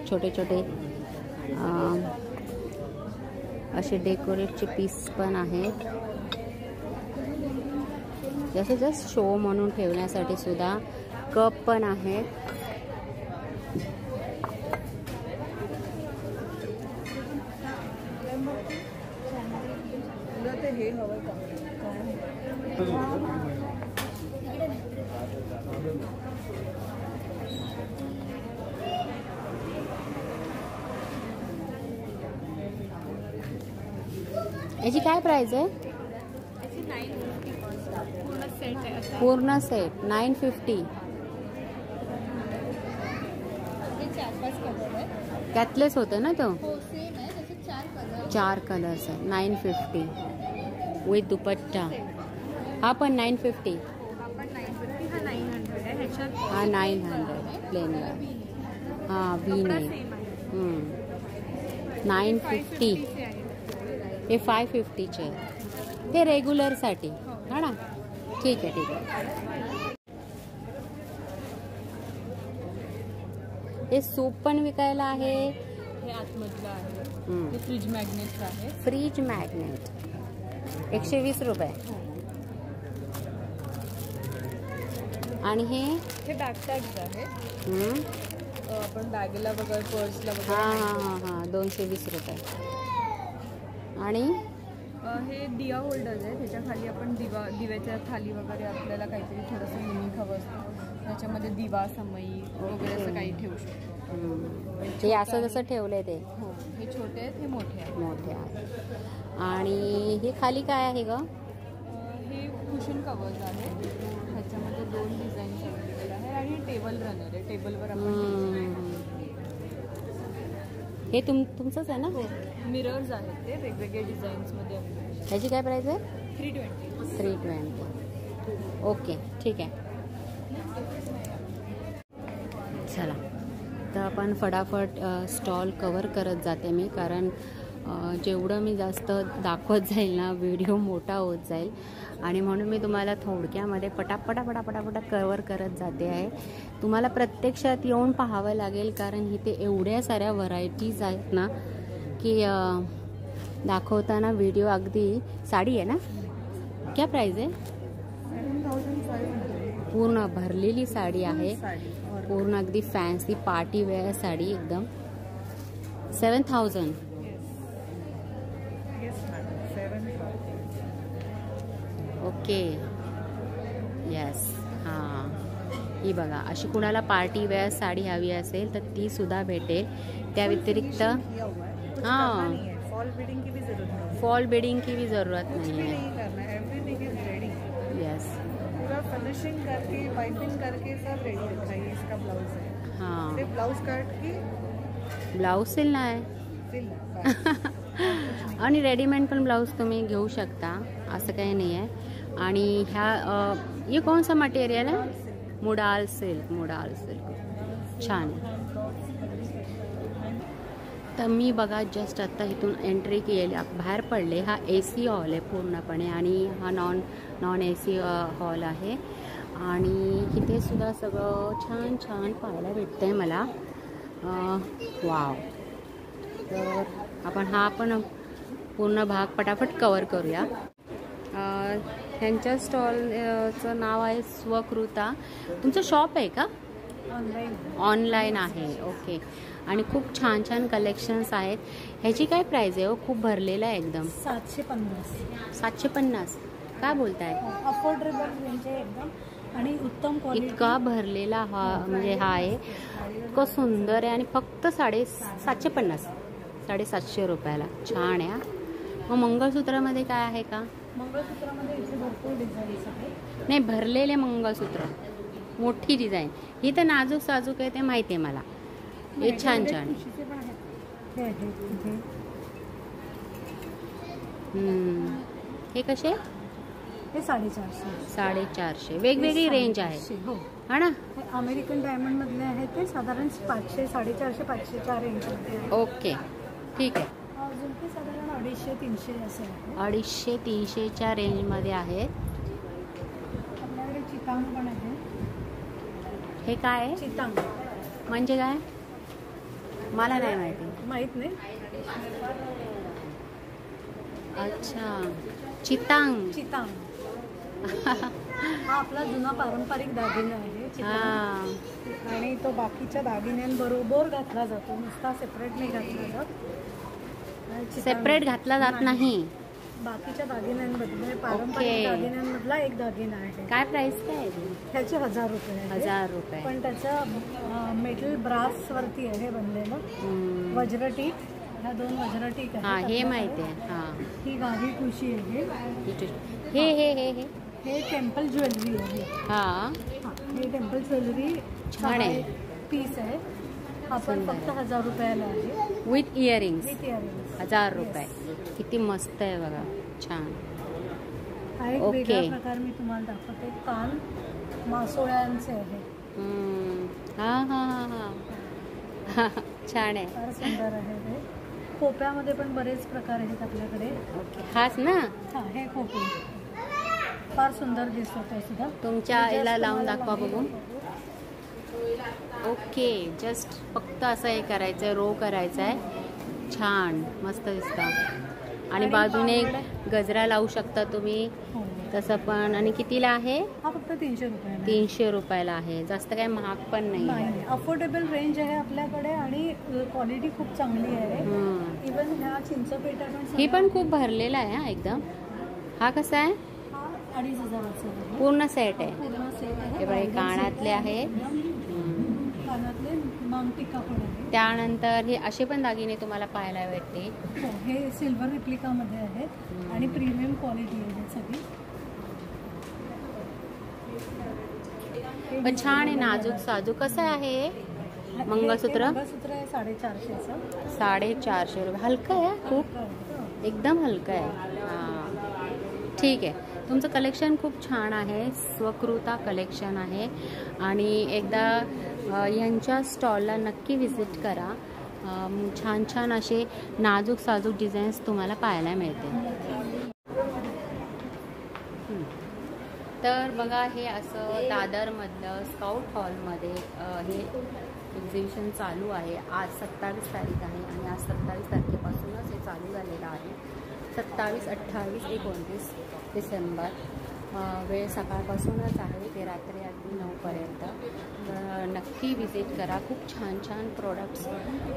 छोटे छोटे असे डेकोरेटचे पीस पण आहेत. जसे जस्ट शो म्हणून ठेवण्यासाठी सुद्धा कप पण आहेत. याची काय प्राइस आहे? पूर्ण सेट 950. त्यातलेच होते ना तो? 4 कलर्स आहे. 950 विथ दुपट्टा. हा पण 950. हा 900 प्लेन. हा वी नाही. 950. हे 550चे ते रेग्युलरसाठी हा ना. ठीक आहे ठीक आहे. हे सूप पण विकायला आहे. हे आतमधलं आहे. हे फ्रीज मॅग्नेट आहे. फ्रीज मॅग्नेट 120 रुपये. आणि हे बॅकटॅग्स आहे. आपण बॅगला वगैरे पर्सला वगैरे. हां 220 रुपये. आणि हे दिवा होल्डर्स आहे. त्याच्या खाली आपण दिव्याच्या थाली वगैरे आपल्याला काहीतरी थोडंसं युनिक हवं असतं. त्याच्यामध्ये दिवा समई वगैरे असं काही ठेवू शकतो. हे असं जसं ठेवलंय ते. हो हे छोटे आहेत, हे मोठे आहेत. मोठे आहेत. आणि हे खाली काय आहे ग? हे कुशन कवर्स आहे. ह्याच्यामध्ये 2 डिझाईन्स अवेलेबल आहे. आणि टेबल रनर आहे. टेबलवर आपण हे तुमचंच आहे ना? मिरर्स आहेत ते वेगवेगळे डिझाईन्समध्ये. ह्याची काय प्राइस आहे? 320. 320. ओके ठीक आहे. चला तर आपण फटाफट स्टॉल कवर करत जाते मी, कारण जेवढं मी जास्त दाखवत जाईल ना व्हिडिओ मोठा होत जाईल. आणि म्हणून मी तुम्हाला थोडक्यामध्ये पटापटा कवर करत जाते आहे. तुम्हाला प्रत्यक्षात येऊन पाहावं लागेल, कारण इथे एवढ्या साऱ्या व्हरायटीज आहेत ना की दाखवताना व्हिडिओ अगदी. साडी आहे ना? क्या प्राइस आहे? 7,500. पूर्ण भरलेली साडी आहे. पूर्ण अगदी फॅन्सी पार्टी वेअर साडी एकदम. 7,000. Okay yes. हां ही बघा, अशी कुणाला पार्टी वेअर साडी हवी असेल तर ती सुद्धा भेटेल. त्या व्यतिरिक्त हां फॉल बीडिंग की भी ज़रूरत नहीं है. यस पूरा फिनिशिंग करके पाइपिंग करके सब रेडी रखा है. इसका ब्लाउज है. हां सिर्फ ब्लाउज कट की ब्लाउज सिलना आहे. आणि रेडीमेड पण ब्लाउज तुम्ही घेऊ शकता, असं काही नाही आहे. आणि ह्या ये कौन सा मटेरियल है? मुडाल सिल्क. मुडाल सिल्क छान. तर मी बघा जस्ट आत्ता इथून एंट्री केली, बाहेर पडले. हा AC हॉल आहे पूर्णपणे आणि हा नॉन AC हॉल आहे. आणि इथे सुद्धा सगळं छान छान पाहायला भेटतं आहे मला. वाव. तर आपण हा पण पूर्ण भाग पटापट कवर करूया. ह्यांच्या स्टॉलचं नाव आहे स्वकृता. तुमचं शॉप आहे का? ऑनलाईन आहे. ओके. आणि खूप छान छान कलेक्शन्स आहेत. ह्याची काय प्राइस आहे? खूप भरलेला आहे एकदम. 750. 750 काय बोलताय? अफोर्डेबल रेंज आहे एकदम आणि उत्तम क्वालिटी. इतका भरलेला हा म्हणजे हा आहे. इतकं सुंदर आहे आणि फक्त 750 750 रुपयाला. छान आहे. मग मंगळसूत्रामध्ये काय आहे का? मंगळसूत्रामध्ये इथे भरपूर डिझाईन्स आहेत. नाही भरलेले मंगळसूत्र मोठी डिझाईन. ही तर नाजूक साजूक आहे ते माहिती आहे मला. हे छान छान. हे कसे? हे 450. 450 वेगवेगळी रेंज आहे हो हा ना. अमेरिकन डायमंड मधले आहेत ते साधारण 500 450 500च्या रेंजमध्ये. ओके ठीक आहे. अजून ते साधारण 250-300 असे आहे. 250-300च्या रेंजमध्ये आहेत. आपल्याकडे चिकाम पण आहे. हे काय आहे? चितांग म्हणजे काय? मला नाही माहिती. माहित नाही. अच्छा, चितांग. चितांग हा आपला जुना पारंपरिक दागिना आहे चितांग. हा, आणि तो बाकीच्या दागिन्यांबरोबर घातला जातो, नुसता सेपरेट नाही घातला जात. आणि चितांग सेपरेट घातला जात नाही. बाकीच्या दागिन्यांमध्ये म्हणजे पारंपरिक दागिन्यांमधला एक दागिना आहे. काय प्राइस काय आहे? त्याचे 1000 रुपये आहे. 1000 रुपये. पण त्याचं मेटल ब्रास वरती आहे बनलेलं. वज्रटीक, ह्या 2 वज्रटीक हा, आहेत. हे माहिती आहे. हा, ही गावी ठुशी आहे. हे हे हे हे हे टेम्पल ज्वेलरी आहे. हा, हे टेम्पल ज्वेलरी छान आहे. पीस आहे. हा पण फक्त 1000 रुपयाला आहे. With earrings. विथ इयरिंग्स 1000 रुपये. किती मस्त आहे बघा, छान. हा एक ओके. वेगळा प्रकार मी तुम्हाला दाखवते. कान मासोळ्यांचे आहे. हा हा हा हा छान आहे. फार सुंदर आहे ते. खोप्यामध्ये पण बरेच प्रकार आहेत आपल्याकडे. ओके, हाच ना? हा, हे खोपे फार सुंदर दिसतो तो सुद्धा. तुमच्या आईला लावून दाखवा बघू. ओके, जस्ट फक्त असं हे करायचं, रो करायचा आहे. छान, मस्त दिसतं. आणि बाजूने गजरा लावू शकता तुम्ही तसं पण. आणि कितीला आहे? हा फक्त 300 रुपये. 300 रुपयाला आहे. जास्त काय महाग पण नाही. अफोर्डेबल रेंज आहे आपल्याकडे आणि क्वालिटी खूप चांगली आहे. इवन ह्या चिंचपेटा पण ही पण खूप भरलेला आहे हा एकदम. हा कसा आहे? हा 2500 आहे. पूर्ण सेट आहे. पूर्ण सेट आहे. हे बघा, कानातले आहे. कानातले मांगटिका पण आहे. त्यानंतर हे असे पण दागिने तुम्हाला पाहायला भेटते. हे सिल्वर रिप्लिकामध्ये आहेत आणि प्रीमियम क्वालिटी आहे सगळी. पण छान आहे, नाजूक साजूक. कसं आहे मंगळसूत्र? मंगळसूत्र आहे 450चं. 450 रुपये. हलकं आहे खूप, एकदम हलकं आहे. हां, ठीक आहे. तुमचं कलेक्शन खूप छान आहे. स्वकृता कलेक्शन आहे. आणि एकदा यांच्या स्टॉलला नक्की व्हिजिट करा. छान छान असे नाजूक साजूक डिझाईन्स तुम्हाला पाहायला मिळते. तर बघा, हे असं दादरमधलं स्काउट हॉलमध्ये हे एक्झिबिशन चालू आहे. आज 27 तारीख आहे आणि आज 27 तारखेपासूनच हे चालू झालेलं आहे. 27, 28, 29 डिसेंबर. वेळ सकाळपासूनच आहे ते रात्री अगदी 9पर्यंत. तर नक्की विजिट करा. खूप छान छान प्रोडक्ट्स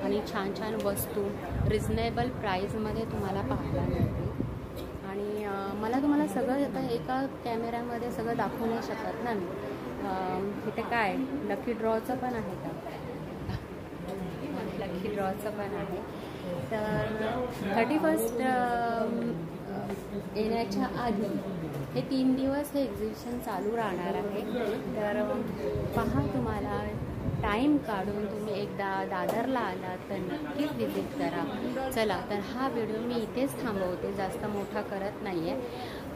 आणि छान छान वस्तू रिजनेबल प्राईजमध्ये तुम्हाला पाहायला मिळतील. आणि मला तुम्हाला सगळं आता एका कॅमेऱ्यामध्ये सगळं दाखवू नाही शकत ना मी. इथे काय लकी ड्रॉचं पण आहे का? लकी ड्रॉचं पण आहे. तर 31 येण्याच्या आधी हे 3 दिवस हे एक्झिबिशन चालू राहणार आहे. तर पहा, तुम्हाला टाईम काढून तुम्ही एकदा दादरला आलात तर नक्कीच व्हिजिट करा. चला, तर हा व्हिडिओ मी इथेच थांबवते, जास्त मोठा करत नाही आहे.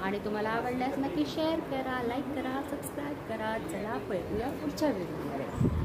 आणि तुम्हाला आवडल्यास नक्की शेअर करा, लाईक करा, सबस्क्राईब करा. चला, भेटूया पुढच्या व्हिडिओमध्ये.